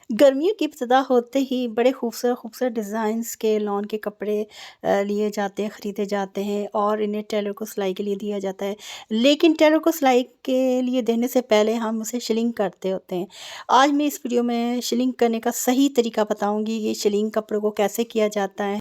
गर्मियों की इब्तिदा होते ही बड़े खूबसूरत खूबसूरत डिज़ाइंस के लॉन के कपड़े लिए जाते हैं, ख़रीदे जाते हैं और इन्हें टेलर को सिलाई के लिए दिया जाता है। लेकिन टेलर को सिलाई के लिए देने से पहले हम उसे शिलिंग करते होते हैं। आज मैं इस वीडियो में शिलिंग करने का सही तरीका बताऊँगी, ये शिलिंग कपड़ों को कैसे किया जाता है।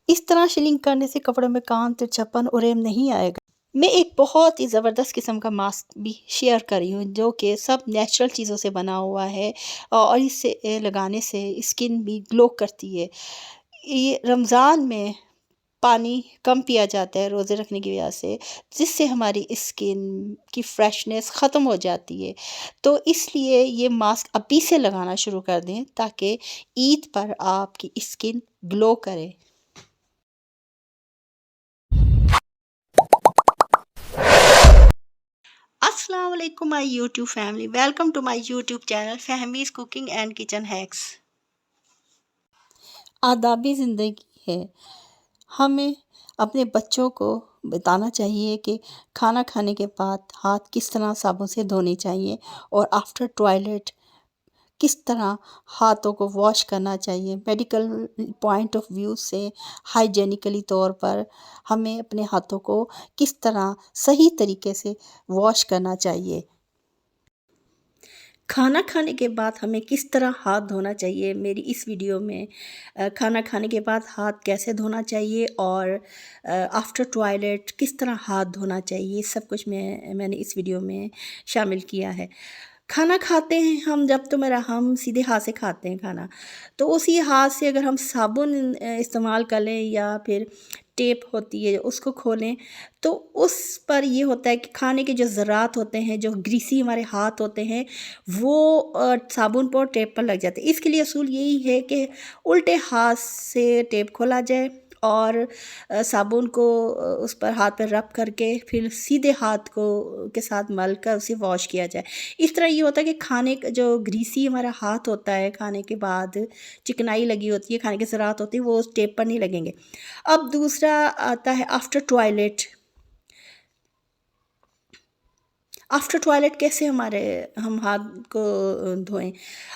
इस तरह शिलिंग करने से कपड़ों में कांत, तिरछापन और रेम नहीं आएगा। मैं एक बहुत ही ज़बरदस्त किस्म का मास्क भी शेयर कर रही हूँ जो कि सब नेचुरल चीज़ों से बना हुआ है और इसे लगाने से स्किन भी ग्लो करती है। ये रमज़ान में पानी कम पिया जाता है रोज़े रखने की वजह से, जिससे हमारी स्किन की फ्रेशनेस ख़त्म हो जाती है। तो इसलिए ये मास्क अभी से लगाना शुरू कर दें ताकि ईद पर आपकी स्किन ग्लो करे। अस्सलाम वालेकुम my YouTube family, welcome to my YouTube channel Fahmi's cooking and kitchen hacks. आदाबी ज़िंदगी है। हमें अपने बच्चों को बताना चाहिए कि खाना खाने के बाद हाथ किस तरह साबुन से धोने चाहिए और आफ्टर टॉयलेट किस तरह हाथों को वॉश करना चाहिए। मेडिकल पॉइंट ऑफ व्यू से हाइजेनिकली तौर पर हमें अपने हाथों को किस तरह सही तरीके से वॉश करना चाहिए। खाना खाने के बाद हमें किस तरह हाथ धोना चाहिए, मेरी इस वीडियो में खाना खाने के बाद हाथ कैसे धोना चाहिए और आफ्टर टॉयलेट किस तरह हाथ धोना चाहिए, सब कुछ मैंने इस वीडियो में शामिल किया है। खाना खाते हैं हम जब तो मेरा हम सीधे हाथ से खाते हैं खाना, तो उसी हाथ से अगर हम साबुन इस्तेमाल कर लें या फिर टेप होती है उसको खोलें, तो उस पर ये होता है कि खाने के जो ज़रात होते हैं, जो ग्रीसी हमारे हाथ होते हैं, वो साबुन पर और टेप पर लग जाते हैं। इसके लिए असूल यही है कि उल्टे हाथ से टेप खोला जाए और साबुन को उस पर हाथ पर रब करके फिर सीधे हाथ को के साथ मल कर उसे वॉश किया जाए। इस तरह ये होता है कि खाने का जो ग्रीसी हमारा हाथ होता है, खाने के बाद चिकनाई लगी होती है, खाने के ज़रात होती है, वो उस टेप पर नहीं लगेंगे। अब दूसरा आता है आफ्टर टॉयलेट। आफ्टर टॉयलेट कैसे हम हाथ को धोएं।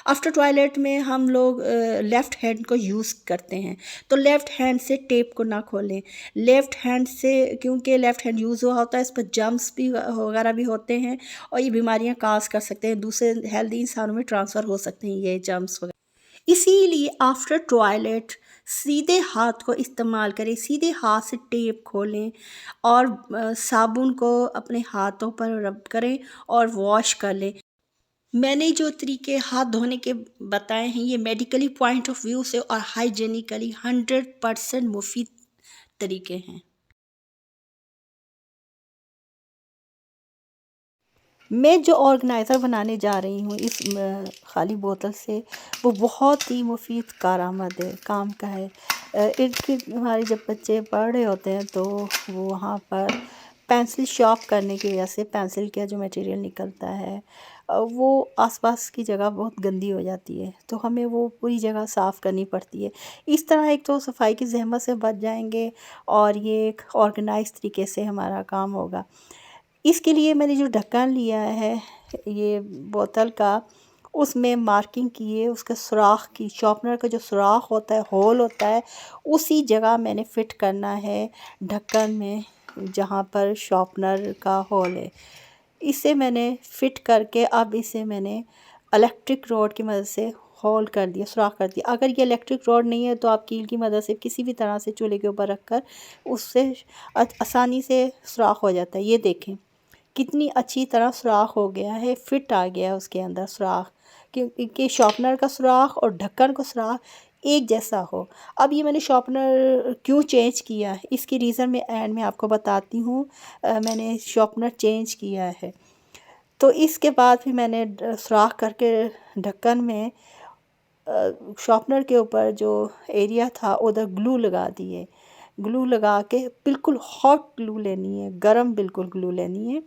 आफ्टर टॉयलेट में हम लोग लेफ़्ट हैंड को यूज़ करते हैं, तो लेफ़्ट हैंड से टेप को ना खोलें। लेफ़्ट हैंड से, क्योंकि लेफ़्ट हैंड यूज़ हुआ होता है, इस पर जर्म्स भी वगैरह भी होते हैं और ये बीमारियां काज कर सकते हैं, दूसरे हेल्दी इंसानों में ट्रांसफ़र हो सकते हैं ये जर्म्स वगैरह। इसीलिए आफ्टर टॉयलेट सीधे हाथ को इस्तेमाल करें, सीधे हाथ से टेप खोलें और साबुन को अपने हाथों पर रब करें और वॉश कर लें। मैंने जो तरीके हाथ धोने के बताए हैं ये मेडिकली पॉइंट ऑफ व्यू से और हाइजेनिकली 100% मुफीद तरीके हैं। मैं जो ऑर्गेनाइज़र बनाने जा रही हूँ इस खाली बोतल से, वो बहुत ही मुफीद कारआमद है, काम का है। इर्द-गिर्द हमारे जब बच्चे पढ़ रहे होते हैं तो वो वहाँ पर पेंसिल शार्प करने की वजह से पेंसिल का जो मटेरियल निकलता है वो आसपास की जगह बहुत गंदी हो जाती है, तो हमें वो पूरी जगह साफ़ करनी पड़ती है। इस तरह एक तो सफाई की ज़हमत से बच जाएंगे और ये एक ऑर्गेनाइज़ तरीके से हमारा काम होगा। इसके लिए मैंने जो ढक्कन लिया है ये बोतल का, उसमें मार्किंग की है, उसका सुराख की, शॉर्पनर का जो सुराख होता है, होल होता है, उसी जगह मैंने फ़िट करना है ढक्कन में जहाँ पर शॉर्पनर का होल है। इसे मैंने फ़िट करके अब इसे मैंने इलेक्ट्रिक रॉड की मदद से होल कर दिया, सुराख कर दिया। अगर ये इलेक्ट्रिक रॉड नहीं है तो आप कील की मदद से किसी भी तरह से चूल्हे के ऊपर रख कर उससे आसानी से सुराख हो जाता है। ये देखें कितनी अच्छी तरह सुराख हो गया है, फिट आ गया है उसके अंदर सुराख, क्योंकि शॉर्पनर का सुराख और ढक्कन का सुराख एक जैसा हो। अब ये मैंने शॉर्पनर क्यों चेंज किया है, इसकी रीज़न मैं एंड में आपको बताती हूँ। मैंने शॉर्पनर चेंज किया है, तो इसके बाद फिर मैंने सुराख करके ढक्कन में शॉर्पनर के ऊपर जो एरिया था उधर ग्लू लगा दिए। ग्लू लगा के बिल्कुल हॉट ग्लू लेनी है, गरम बिल्कुल ग्लू लेनी है।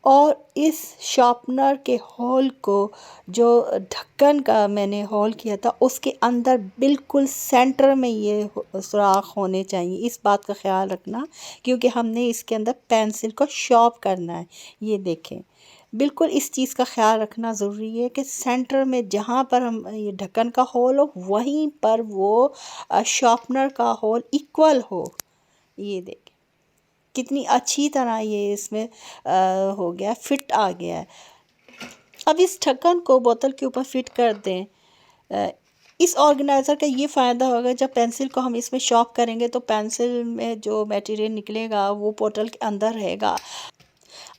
और इस शार्पनर के होल को, जो ढक्कन का मैंने होल किया था, उसके अंदर बिल्कुल सेंटर में ये सुराख होने चाहिए। इस बात का ख्याल रखना, क्योंकि हमने इसके अंदर पेंसिल को शार्प करना है। ये देखें, बिल्कुल इस चीज़ का ख्याल रखना ज़रूरी है कि सेंटर में जहाँ पर हम ये ढक्कन का होल हो, वहीं पर वो शार्पनर का होल इक्वल हो। ये देखें कितनी अच्छी तरह ये इसमें हो गया, फिट आ गया है। अब इस ढक्कन को बोतल के ऊपर फिट कर दें। इस ऑर्गेनाइज़र का ये फ़ायदा होगा, जब पेंसिल को हम इसमें शार्प करेंगे तो पेंसिल में जो मटेरियल निकलेगा वो बोतल के अंदर रहेगा।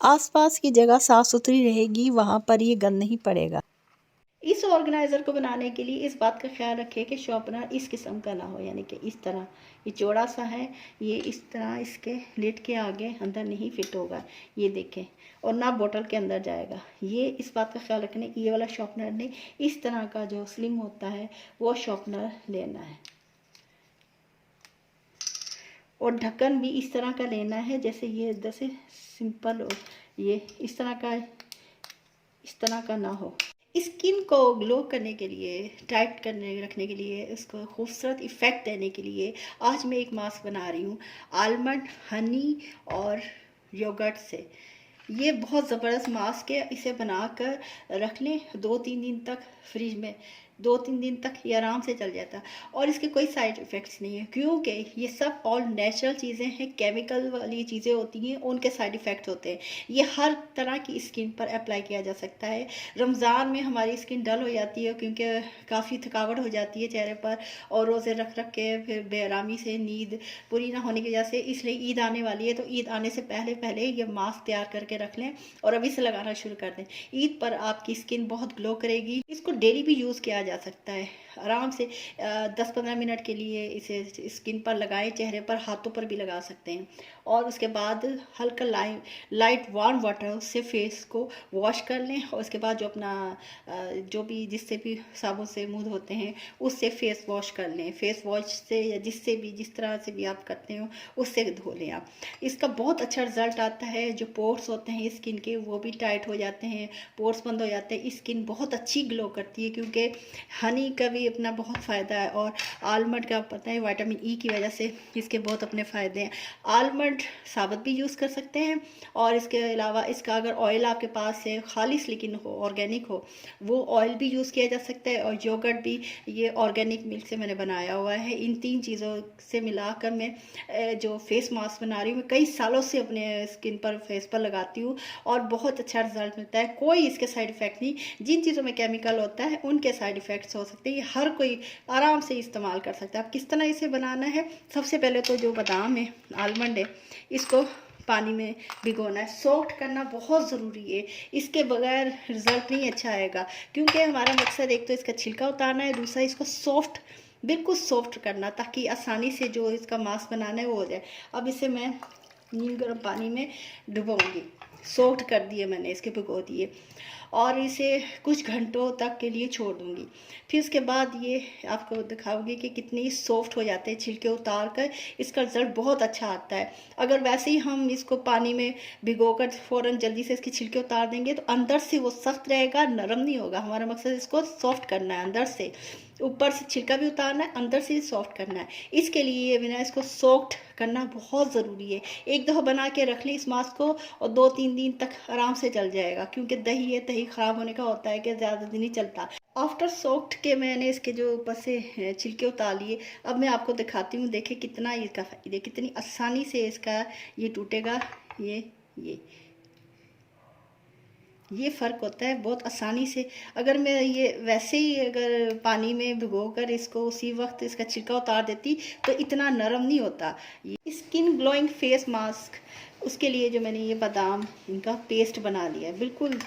आसपास की जगह साफ़ सुथरी रहेगी, वहाँ पर ये गंद नहीं पड़ेगा। इस ऑर्गेनाइज़र को बनाने के लिए इस बात का ख्याल रखें कि शार्पनर इस किस्म का ना हो, यानी कि इस तरह ये चौड़ा सा है, ये इस तरह इसके लिड के आगे अंदर नहीं फिट होगा, ये देखें, और ना बोतल के अंदर जाएगा। ये इस बात का ख्याल रखना, ये वाला शार्पनर नहीं, इस तरह का जो स्लिम होता है वो शार्पनर लेना है। और ढक्कन भी इस तरह का लेना है, जैसे ये जैसे सिंपल हो, ये इस तरह का ना हो। स्किन को ग्लो करने के लिए, टाइट करने रखने के लिए, उसको खूबसूरत इफ़ेक्ट देने के लिए आज मैं एक मास्क बना रही हूँ आलमंड, हनी और योगर्ट से। ये बहुत ज़बरदस्त मास्क है। इसे बनाकर रख लें 2-3 दिन तक फ्रिज में, 2-3 दिन तक ये आराम से चल जाता है और इसके कोई साइड इफ़ेक्ट्स नहीं है, क्योंकि ये सब ऑल नेचुरल चीज़ें हैं। केमिकल वाली चीज़ें होती हैं, उनके साइड इफ़ेक्ट होते हैं। ये हर तरह की स्किन पर अप्लाई किया जा सकता है। रमज़ान में हमारी स्किन डल हो जाती है क्योंकि काफ़ी थकावट हो जाती है चेहरे पर, और रोज़े रख रख के फिर बेआरामी से नींद पूरी ना होने की वजह से। इसलिए ईद आने वाली है, तो ईद आने से पहले पहले ये मास्क तैयार करके रख लें और अभी से लगाना शुरू कर दें। ईद पर आपकी स्किन बहुत ग्लो करेगी। इसको डेली भी यूज़ किया जा सकता है आराम से। 10-15 मिनट के लिए इसे स्किन पर लगाएं, चेहरे पर, हाथों पर भी लगा सकते हैं। और उसके बाद हल्का लाइट वार्म वाटर उससे फेस को वॉश कर लें, और उसके बाद जो अपना जो भी जिससे भी साबुन से मुंह धोते हैं उससे फेस वॉश कर लें। फेस वॉश से या जिससे भी, जिस तरह से भी आप करते हो उससे धो लें आप। इसका बहुत अच्छा रिजल्ट आता है। जो पोर्स होते हैं स्किन के वो भी टाइट हो जाते हैं, पोर्स बंद हो जाते हैं, स्किन बहुत अच्छी ग्लो करती है, क्योंकि हनी का भी अपना बहुत फ़ायदा है और आलमंड का पता है विटामिन ई की वजह से इसके बहुत अपने फ़ायदे हैं। आलमंड साबुत भी यूज़ कर सकते हैं, और इसके अलावा इसका अगर ऑयल आपके पास है, खालिस लेकिन हो, ऑर्गेनिक हो, वो ऑयल भी यूज़ किया जा सकता है। और योगर्ट भी ये ऑर्गेनिक मिल्क से मैंने बनाया हुआ है। इन 3 चीज़ों से मिलाकर मैं जो फेस मास्क बना रही हूँ, मैं कई सालों से अपने स्किन पर, फेस पर लगाती हूँ और बहुत अच्छा रिजल्ट मिलता है। कोई इसके साइड इफ़ेक्ट नहीं। जिन चीज़ों में केमिकल होता है उनके साइड इफ़ेक्ट्स हो सकते हैं। ये हर कोई आराम से इस्तेमाल कर सकता है। अब किस तरह इसे बनाना है, सबसे पहले तो जो बादाम है, आलमंड है, इसको पानी में भिगोना है। सॉफ्ट करना बहुत ज़रूरी है, इसके बगैर रिज़ल्ट नहीं अच्छा आएगा, क्योंकि हमारा मकसद एक तो इसका छिलका उतारना है, दूसरा इसको सॉफ्ट, बिल्कुल सॉफ्ट करना, ताकि आसानी से जो इसका मास्क बनाना है वो हो जाए। अब इसे मैं नीम गर्म पानी में डुबोऊंगी। सॉफ्ट कर दिए मैंने, इसके भिगो दिए, और इसे कुछ घंटों तक के लिए छोड़ दूंगी। फिर उसके बाद ये आपको दिखाऊंगी कि कितनी सॉफ्ट हो जाते हैं छिलके उतार कर। इसका रिजल्ट बहुत अच्छा आता है। अगर वैसे ही हम इसको पानी में भिगोकर फ़ौरन जल्दी से इसके छिलके उतार देंगे तो अंदर से वो सख्त रहेगा, नरम नहीं होगा। हमारा मकसद इसको सॉफ्ट करना है, अंदर से, ऊपर से छिलका भी उतारना है, अंदर से सॉफ्ट करना है। इसके लिए बिना इसको सॉफ्ट करना बहुत ज़रूरी है। एक दफ़ा बना के रख ली इस मास्क को और 2-3 दिन तक आराम से चल जाएगा, क्योंकि दही है, दही ख़राब होने का होता है कि ज़्यादा दिन नहीं चलता। आफ्टर सॉफ्ट के मैंने इसके जो ऊपर से छिलके उतार लिए। अब मैं आपको दिखाती हूँ, देखें कितना इसका फ़ायदा, कितनी आसानी से इसका ये टूटेगा। ये फ़र्क होता है बहुत आसानी से। अगर मैं ये वैसे ही अगर पानी में भिगोकर इसको उसी वक्त इसका छिलका उतार देती तो इतना नरम नहीं होता। ये स्किन ग्लोइंग फेस मास्क, उसके लिए जो मैंने ये बादाम इनका पेस्ट बना लिया है, बिल्कुल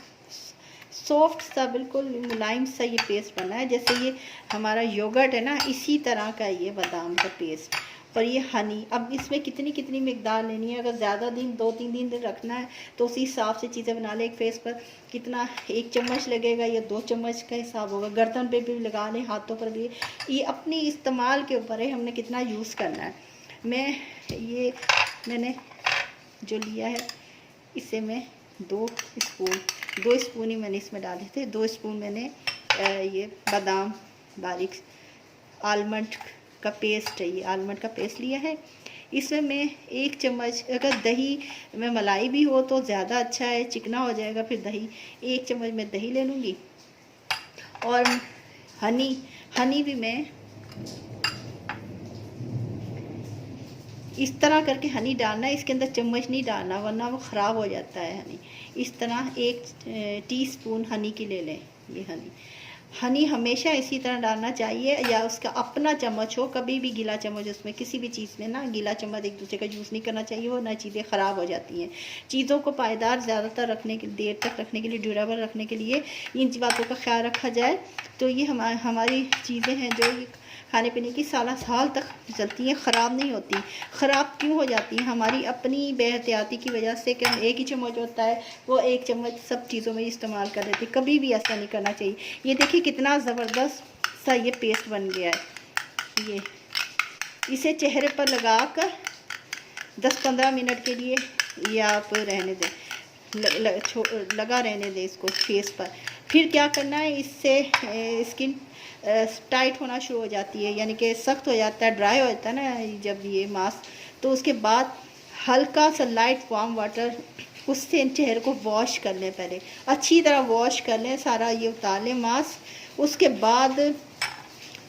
सॉफ्ट सा, बिल्कुल मुलायम सा ये पेस्ट बना है। जैसे ये हमारा योगर्ट है ना, इसी तरह का ये बादाम का पेस्ट। और ये हनी, अब इसमें कितनी कितनी मिकदार लेनी है। अगर ज़्यादा दिन, 2-3 दिन रखना है तो उसी हिसाब से चीज़ें बना लें। एक फेस पर कितना, 1 चम्मच लगेगा या 2 चम्मच का हिसाब होगा। गर्दन पे भी लगा लें, हाथों पर भी। ये अपनी इस्तेमाल के ऊपर है, हमने कितना यूज़ करना है। मैंने जो लिया है इसे मैं 2 स्पून 2 स्पून ही मैंने इसमें डाले थे। 2 स्पून मैंने ये बादाम बारीक आलमंड का पेस्ट है, ये आलमंड का पेस्ट लिया है। इसमें मैं 1 चम्मच, अगर दही में मलाई भी हो तो ज़्यादा अच्छा है, चिकना हो जाएगा फिर दही। 1 चम्मच मैं दही ले लूँगी। और हनी भी मैं इस तरह करके हनी डालना है, इसके अंदर चम्मच नहीं डालना वरना वो ख़राब हो जाता है हनी। इस तरह 1 टीस्पून हनी की ले लें। ये हनी हमेशा इसी तरह डालना चाहिए, या उसका अपना चम्मच हो, कभी भी गीला चम्मच उसमें किसी भी चीज़ में ना गीला चम्मच एक दूसरे का यूज़ नहीं करना चाहिए, वो ना चीज़ें ख़राब हो जाती हैं। चीज़ों को पायदार ज़्यादातर रखने के देर तक रखने के लिए, ड्यूरेबल रखने के लिए इन बातों का ख्याल रखा जाए तो ये हमारी चीज़ें हैं जो ये खाने पीने की साल तक चलती हैं, ख़राब नहीं होती। ख़राब क्यों हो जाती हैं? हमारी अपनी बेहतियाती की वजह से कि हम 1 ही चम्मच होता है वो 1 चम्मच सब चीज़ों में इस्तेमाल कर लेते हैं। कभी भी ऐसा नहीं करना चाहिए। ये देखिए कितना ज़बरदस्त सा ये पेस्ट बन गया है। ये इसे चेहरे पर लगा कर 10-15 मिनट के लिए ये आप रहने दें, लगा रहने दें इसको फेस पर। फिर क्या करना है, इससे स्किन टाइट होना शुरू हो जाती है, यानी कि सख्त हो जाता है, ड्राई हो जाता है ना जब ये मास्क। तो उसके बाद हल्का सा लाइट वार्म वाटर उससे चेहरे को वॉश कर लें, पहले अच्छी तरह वॉश कर लें, सारा ये उतार लें मास्क। उसके बाद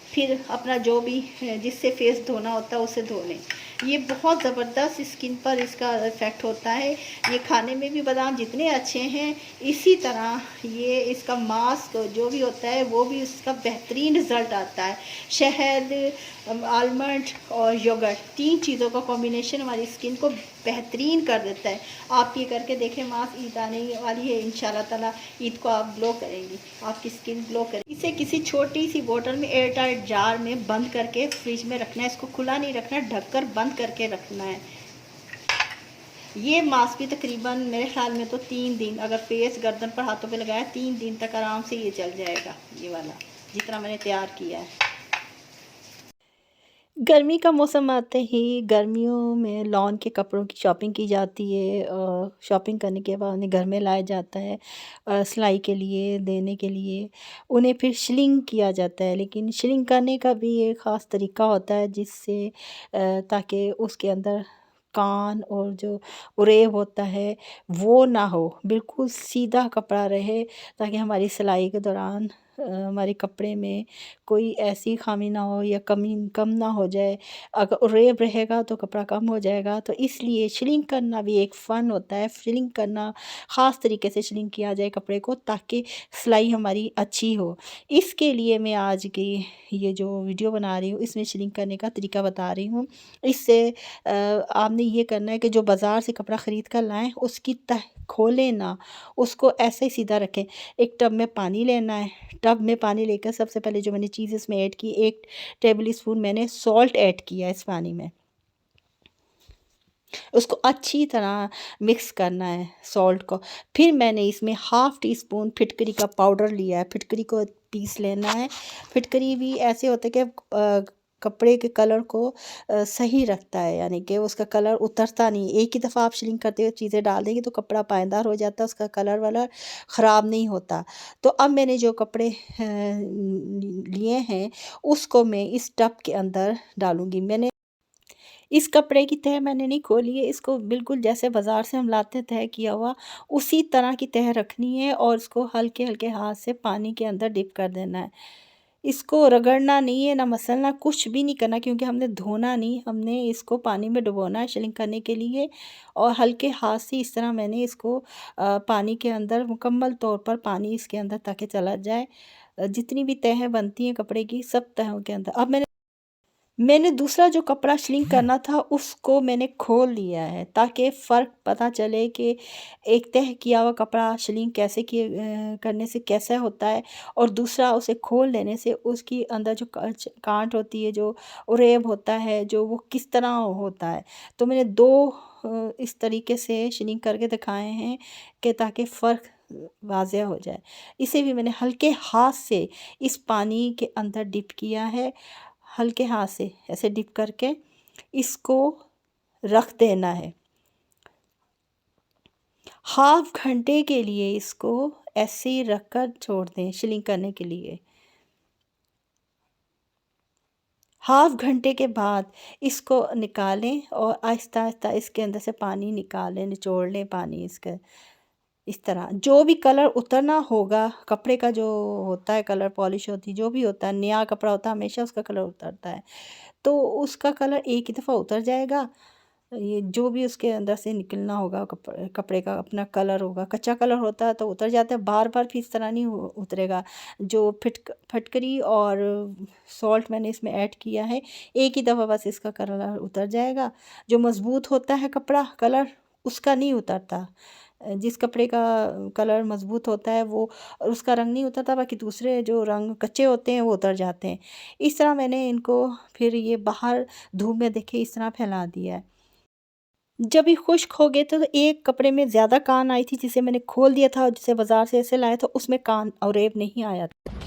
फिर अपना जो भी जिससे फेस धोना होता है उसे धो लें। ये बहुत ज़बरदस्त स्किन पर इसका इफ़ेक्ट होता है। ये खाने में भी बादाम जितने अच्छे हैं, इसी तरह ये इसका मास्क जो भी होता है वो भी इसका बेहतरीन रिज़ल्ट आता है। शहद, आलमंड और योगर्ट, 3 चीज़ों का कॉम्बिनेशन हमारी स्किन को बेहतरीन कर देता है। आप ये करके देखें, मास्क ईद आने वाली है, इंशाल्लाह ताला ईद को आप ग्लो करेंगी, आपकी स्किन ग्लो करेगी। इसे किसी छोटी सी बोतल में एयर टाइट जार में बंद करके फ्रिज में रखना है। इसको खुला नहीं रखना, ढककर बंद करके रखना है। ये मास्क भी तकरीबन मेरे ख्याल में तो 3 दिन, अगर फेस गर्दन पर हाथों पे लगाया 3 दिन तक आराम से ये चल जाएगा, ये वाला जितना मैंने तैयार किया है। गर्मी का मौसम आते ही गर्मियों में लॉन के कपड़ों की शॉपिंग की जाती है। शॉपिंग करने के बाद उन्हें घर में लाया जाता है सिलाई के लिए, देने के लिए। उन्हें फिर शिलिंग किया जाता है, लेकिन शिलिंग करने का भी एक ख़ास तरीका होता है जिससे ताकि उसके अंदर कान और जो उरेब होता है वो ना हो, बिल्कुल सीधा कपड़ा रहे, ताकि हमारी सिलाई के दौरान हमारे कपड़े में कोई ऐसी ख़ामी ना हो या कम ना हो जाए। अगर उरेब रहेगा तो कपड़ा कम हो जाएगा, तो इसलिए शिलिंग करना भी एक फ़न होता है। शिलिंग करना ख़ास तरीके से शिलिंग किया जाए कपड़े को, ताकि सिलाई हमारी अच्छी हो। इसके लिए मैं आज की ये जो वीडियो बना रही हूँ इसमें शिलिंग करने का तरीका बता रही हूँ। इससे आपने ये करना है कि जो बाज़ार से कपड़ा ख़रीद कर लाएँ उसकी तह खोलें ना, उसको ऐसे ही सीधा रखें। एक टब में पानी लेना है, टब में पानी लेकर सबसे पहले जो मैंने चीज़ इसमें ऐड की, 1 टेबल स्पून मैंने सॉल्ट ऐड किया इस पानी में। उसको अच्छी तरह मिक्स करना है सॉल्ट को। फिर मैंने इसमें हाफ़ टी स्पून फिटकरी का पाउडर लिया है, फिटकरी को पीस लेना है। फिटकरी भी ऐसे होता है कि कपड़े के कलर को सही रखता है, यानी कि उसका कलर उतरता नहीं। एक ही दफ़ा आप शिलिंग करते हुए चीज़ें डाल देंगे तो कपड़ा पायदार हो जाता है, उसका कलर वलर ख़राब नहीं होता। तो अब मैंने जो कपड़े लिए हैं उसको मैं इस टब के अंदर डालूँगी। मैंने इस कपड़े की तह मैंने नहीं खोली है, इसको बिल्कुल जैसे बाज़ार से हम लाते हैं तह किया हुआ, उसी तरह की तह रखनी है और इसको हल्के-हल्के हाथ से पानी के अंदर डिप कर देना है। इसको रगड़ना नहीं है, ना मसलना, कुछ भी नहीं करना, क्योंकि हमने धोना नहीं, हमने इसको पानी में डुबोना है शिलिंग करने के लिए। और हल्के हाथ से इस तरह मैंने इसको पानी के अंदर मुकम्मल तौर पर पानी इसके अंदर ताकि चला जाए। जितनी भी तहें बनती हैं कपड़े की, सब तहों के अंदर। अब मैंने दूसरा जो कपड़ा शिलिंग करना था उसको मैंने खोल लिया है, ताकि फ़र्क पता चले कि एक तह किया हुआ कपड़ा शिलिंग कैसे करने से कैसा होता है, और दूसरा उसे खोल लेने से उसकी अंदर जो कांट होती है, जो उरेब होता है, जो वो किस तरह होता है। तो मैंने 2 इस तरीके से शिलिंग करके दिखाए हैं कि ताकि फ़र्क वाज़ेह हो जाए। इसे भी मैंने हल्के हाथ से इस पानी के अंदर डिप किया है, हल्के हाथ से ऐसे डिप करके इसको रख देना है। हाफ़ घंटे के लिए इसको ऐसे ही रख कर छोड़ दें श्रिंक करने के लिए। हाफ़ घंटे के बाद इसको निकालें और आहिस्ता-आहिस्ता इसके अंदर से पानी निकालें, निचोड़ लें पानी इसका। इस तरह जो भी कलर उतरना होगा, कपड़े का जो होता है कलर पॉलिश होती है, जो भी होता है, नया कपड़ा होता है हमेशा उसका कलर उतरता है। तो उसका कलर एक ही दफ़ा उतर जाएगा। ये जो भी उसके अंदर से निकलना होगा कपड़े का अपना कलर होगा, कच्चा कलर होता है तो उतर जाता है, बार-बार फिर इस तरह नहीं उतरेगा। जो फिटकरी और सॉल्ट मैंने इसमें ऐड किया है, एक ही दफ़ा बस इसका कलर उतर जाएगा। जो मज़बूत होता है कपड़ा कलर उसका नहीं उतरता। जिस कपड़े का कलर मज़बूत होता है वो उसका रंग नहीं उतरता, बाकी दूसरे जो रंग कच्चे होते हैं वो उतर जाते हैं। इस तरह मैंने इनको फिर ये बाहर धूप में देखिए इस तरह फैला दिया है। जब ये खुश्क हो गए तो एक कपड़े में ज़्यादा कान आई थी जिसे मैंने खोल दिया था और जिसे बाज़ार से ऐसे लाया था उसमें कान और रेब नहीं आया था।